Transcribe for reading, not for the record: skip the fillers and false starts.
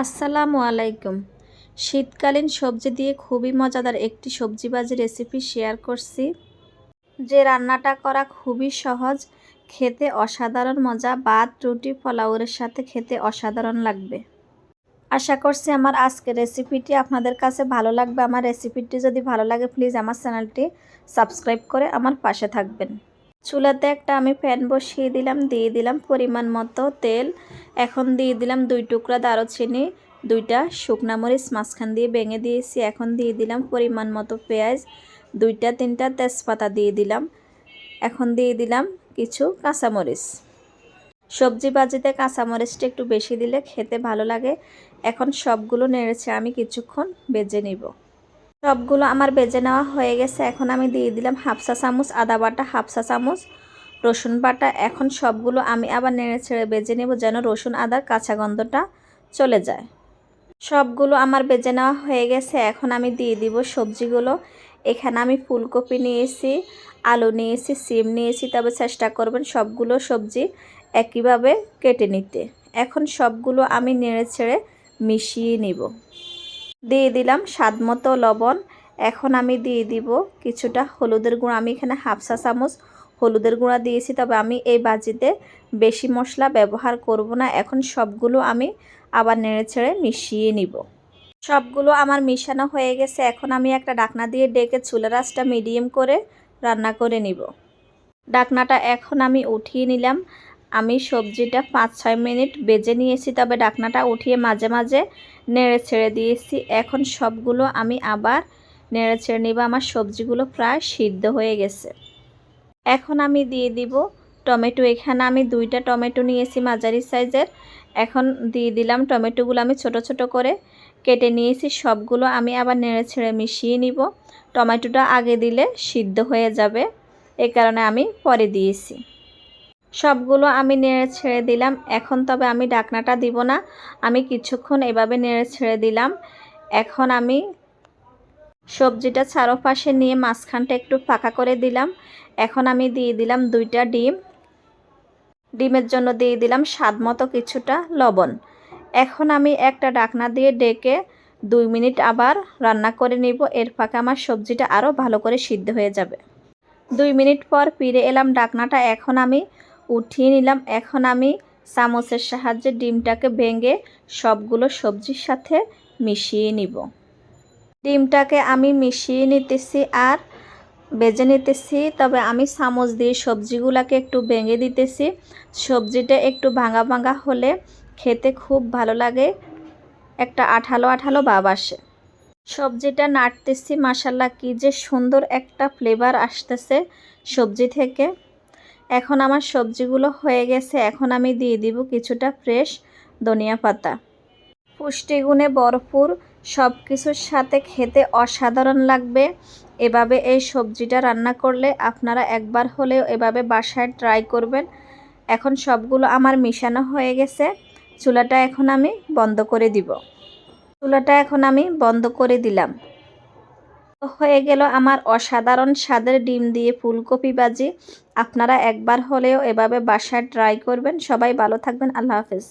আসসালামু আলাইকুম। শীতকালীন সবজি দিয়ে খুবই মজাদার একটি সবজি ভাজি রেসিপি শেয়ার করছি, যে রান্নাটা করা খুবই সহজ, খেতে অসাধারণ মজা। ভাত, রুটি, পোলাওয়ের সাথে খেতে অসাধারণ লাগবে। আশা করছি আমার আজকের রেসিপিটি আপনাদের কাছে ভালো লাগবে। আমার রেসিপিটি যদি ভালো লাগে প্লিজ আমার চ্যানেলটি সাবস্ক্রাইব করে আমার পাশে থাকবেন। চুলাতে একটা আমি প্যান বসিয়ে দিলাম, দিয়ে দিলাম পরিমাণ মতো তেল। এখন দিয়ে দিলাম 2 টুকরা দারুচিনি, 2টা শুকনা মরিচ মাঝখান দিয়ে ভেঙে দিয়েছি। এখন দিয়ে দিলাম পরিমাণ মতো পেঁয়াজ, 2-3টা তেজপাতা দিয়ে দিলাম। এখন দিয়ে দিলাম কিছু কাঁচামরিচ। সবজি ভাজিতে কাঁচামরিচটা একটু বেশি দিলে খেতে ভালো লাগে। এখন সবগুলো নেড়েছে আমি কিছুক্ষণ ভেজে নিব। সবগুলো আমার ভেজে নেওয়া হয়ে গেছে। এখন আমি দিয়ে দিলাম 1/2 চা চামচ আদা বাটা, 1/2 চা চামচ রসুন বাটা। এখন সবগুলো আমি আবার নেড়ে ছেড়ে ভেজে নেব, যেন রসুন আদার কাঁচা গন্ধটা চলে যায়। সবগুলো আমার ভেজে নেওয়া হয়ে গেছে। এখন আমি দিয়ে দিব সবজিগুলো। এখানে আমি ফুলকপি নিয়েছি, আলু নিয়েছি, সিম নিয়েছি, তবে চেষ্টা করবেন সবগুলো সবজি একইভাবে কেটে নিতে। এখন সবগুলো আমি নেড়ে ছেড়ে মিশিয়ে নিব। দিয়ে দিলাম স্বাদ মতো লবণ। এখন আমি দিয়ে দিব কিছুটা হলুদের গুঁড়া। আমি এখানে 1/2 চা চামচ হলুদের গুঁড়া দিয়েছি, তবে আমি এই ভাজিতে বেশি মশলা ব্যবহার করব না। এখন সবগুলো আমি আবার নেড়েচেড়ে মিশিয়ে নিব। সবগুলো আমার মিশানো হয়ে গেছে। এখন আমি একটা ঢাকনা দিয়ে ডেকে চুলার আঁচটা মিডিয়াম করে রান্না করে নিব। ঢাকনাটা এখন আমি উঠিয়ে নিলাম। আমি সবজিটা 5-6 মিনিট ভেজে নিয়েছি, তবে ঢাকনাটা উঠিয়ে মাঝে মাঝে নেড়ে ছেড়ে দিয়েছি। এখন সবগুলো আমি আবার নেড়ে ছেড়ে নিব। আমার সবজিগুলো প্রায় সিদ্ধ হয়ে গেছে। এখন আমি দিয়ে দিব টমেটো। এখানে আমি 2টা টমেটো নিয়েছি মাঝারি সাইজের। এখন দিয়ে দিলাম টমেটোগুলো আমি ছোট ছোট করে কেটে নিয়েছি। সবগুলো আমি আবার নেড়ে ছেড়ে মিশিয়ে নিব। টমেটোটা আগে দিলে সিদ্ধ হয়ে যাবে, এই কারণে আমি পরে দিয়েছি। সবগুলো আমি নেড়ে ছেড়ে দিলাম। এখন তবে আমি ঢাকনাটা দিব না, আমি কিছুক্ষণ এভাবে নেড়ে ছেড়ে দিলাম। এখন আমি সবজিটা চারপাশে নিয়ে মাঝখানটা একটু ফাঁকা করে দিলাম। এখন আমি দিয়ে দিলাম 2টা ডিম। ডিমের জন্য দিয়ে দিলাম স্বাদ মতো কিছুটা লবণ। এখন আমি একটা ঢাকনা দিয়ে ডেকে 2 মিনিট আবার রান্না করে নিব। এর ফাঁকে আমার সবজিটা আরও ভালো করে সিদ্ধ হয়ে যাবে। 2 মিনিট পর ফিরে এলাম ঢাকনাটা এখন আমি উঠিয়ে নিলাম। এখন আমি চামচের সাহায্যে ডিমটাকে ভেঙে সবগুলো সবজির সাথে মিশিয়ে নিব। ডিমটাকে আমি মিশিয়ে নিতেছি আর ভেজে নিতেছি, তবে আমি চামচ দিয়ে সবজিগুলোকে একটু ভেঙে দিতেছি। সবজিটা একটু ভাঙা ভাঙা হলে খেতে খুব ভালো লাগে, একটা আঠালো আঠালো ভাব আসে। সবজিটা নাড়তেছি, মাশাআল্লাহ কি যে সুন্দর একটা ফ্লেভার আসতেছে সবজি থেকে। এখন আমার সবজিগুলো হয়ে গেছে। এখন আমি দিয়ে দিব কিছুটা ফ্রেশ ধনিয়া পাতা। পুষ্টিগুণে ভরপুর, সব কিছুর সাথে খেতে অসাধারণ লাগবে। এভাবে এই সবজিটা রান্না করলে আপনারা একবার হলেও এভাবে বাসায় ট্রাই করবেন। এখন সবগুলো আমার মিশানো হয়ে গেছে। চুলাটা এখন আমি বন্ধ করে দিব। চুলাটা এখন আমি বন্ধ করে দিলাম। হয়ে গেল আমার অসাধারণ স্বাদের ডিম দিয়ে ফুলকপি ভাজি। আপনারা একবার হলেও এভাবে বাসায় ট্রাই করবেন। সবাই ভালো থাকবেন। আল্লাহ হাফেজ।